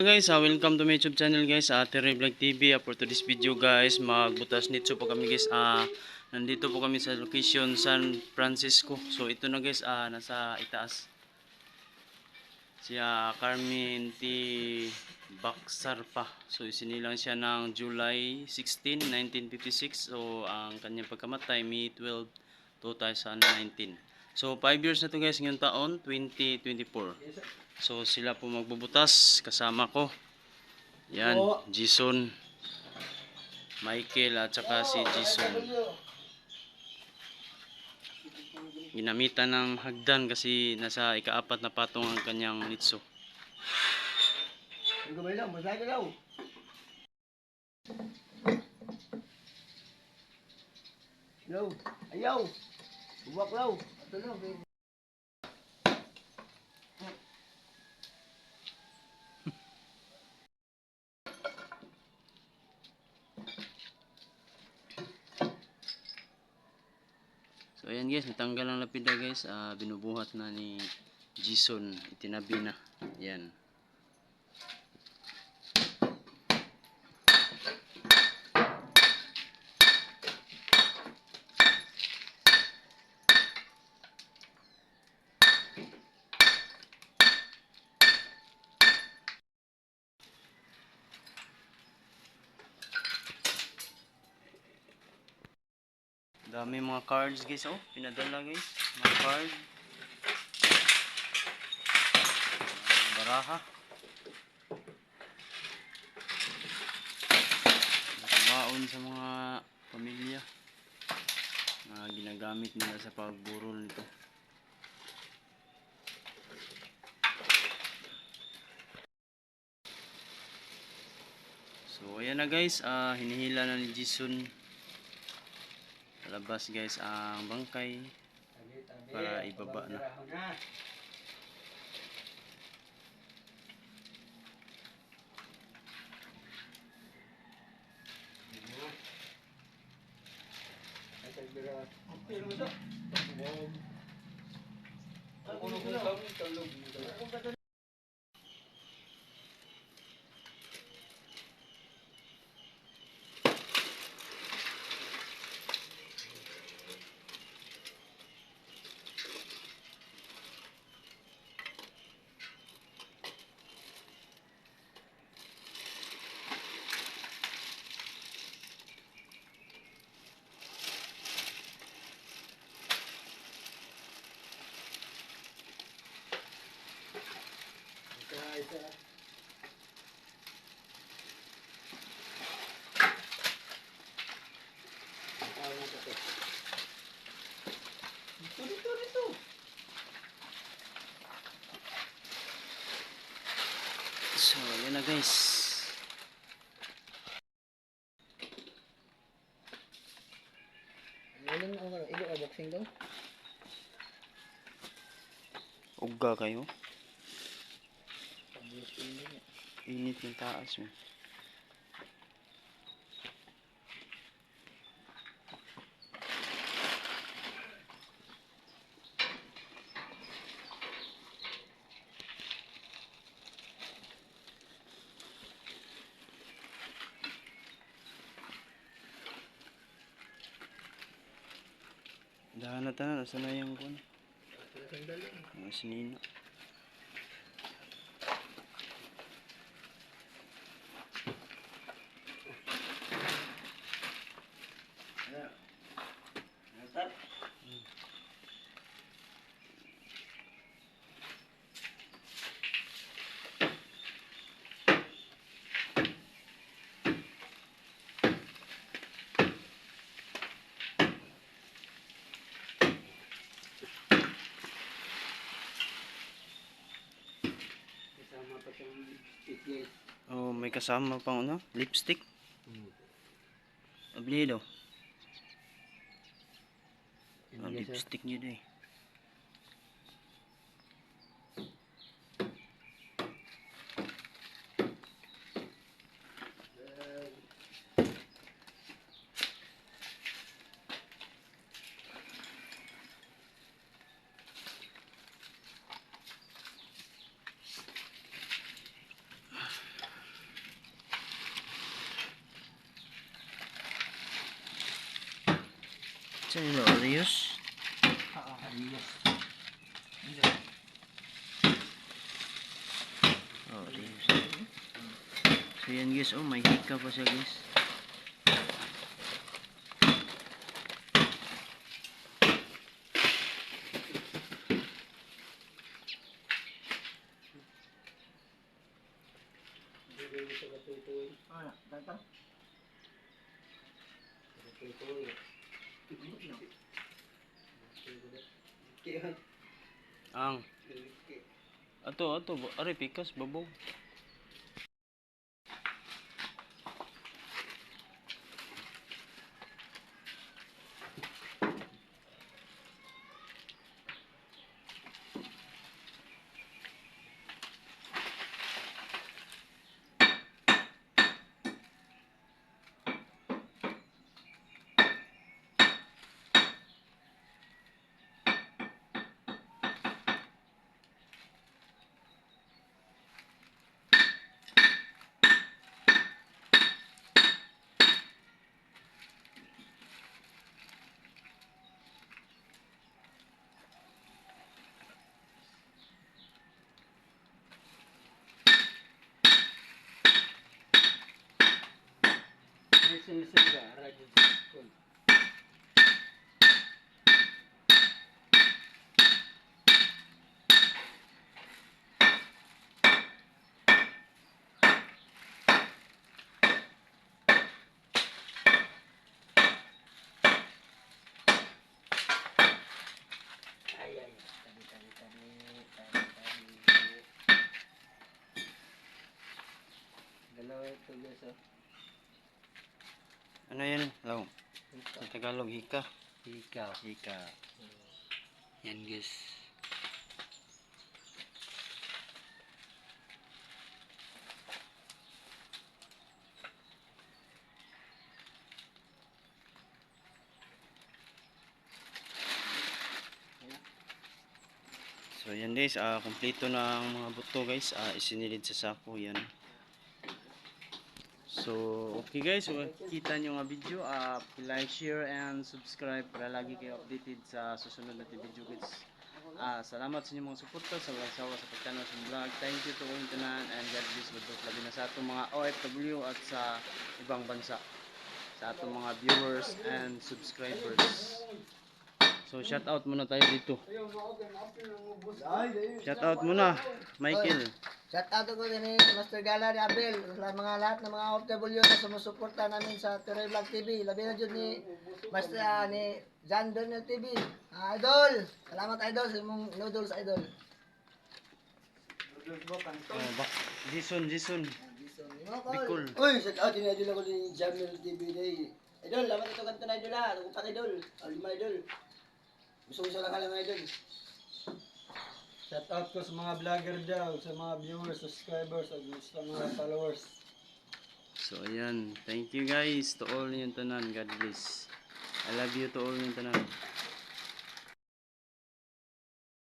Guys, welcome to my YouTube channel guys, Terry Vlog TV. For today's video guys, magbutas nito po kami guys. Nandito po kami sa location San Francisco. So ito na guys, nasa itaas siya Carmen T. Baksar pa. So isinilang siya ng July 16, 1956. So ang kanyang pagkamatay May 12, 2019. So 5 years na to guys ngayong taon 2024. So sila po magbubutas kasama ko. Yan, Jason, Michael at saka si Jason. Ginamitan ng hagdan kasi nasa ika-4 na patong ang kanyang nitso. Ayaw. Buwak law. So ayan guys, natanggal ang lapida guys. Binubuhat na ni Jason. Itinabi na. Yan. Dami mga cards guys, pinadala guys, mga card, baraha, baon sa mga pamilya na ginagamit nila sa pagburol nito. So ayan na guys, hinihila na ni Jason labas guys ang bangkay para ibaba na. So yan na guys. Uga kayo. Init yung taas mo. Dahan na tanan, nasa na yung kun? Sinina. Oh, may kasama pang ano? Lipstick. Ablido. Lipstick niyo deh. Sa nila Oreos. Ayos. Oreos. So yan guys, oh may hika pa siya guys. Ah, tata. Ang ato are pikas babog. Listen ka, radyo school. Ay, ay, tali. Dalawa ito guys, oh. Ano yan? Law. Sa Tagalog hika. Ikaw. Hika. Yan guys. So yan guys, kompleto na ang mga buto guys. Isinilid sa sako yan. So okay guys, so kita nyo nga video, like, share and subscribe para lagi kayo updated sa susunod na video guys. Salamat sa inyong mga suporta sa walang sawa sa pagtanaw sa vlog. Thank you to all tanan and God bless with us labi na sa atong mga OFW at sa ibang bansa, sa atong mga viewers and subscribers. So shout out muna tayo dito. Shout out muna, Michael. Shout out ko din ni Master Gala ni Abel sa mga lahat ng mga OFW na sumusuporta namin sa Turay Vlog TV. Labi na dyan ni Master ni John Bernal TV. Idol! Salamat idol sa imong noodles idol. Jason. Bicol. Uy, shout out din idol ako ni John Bernal TV day. Idol, lamat ito kanto na idol ha. Kung idol, lima idol. Gusto lang halang idol. Shout out ko sa mga vlogger daw, sa mga viewers, subscribers, at sa mga followers. So ayan, thank you guys to all yung tanan. God bless. I love you to all yung tanan.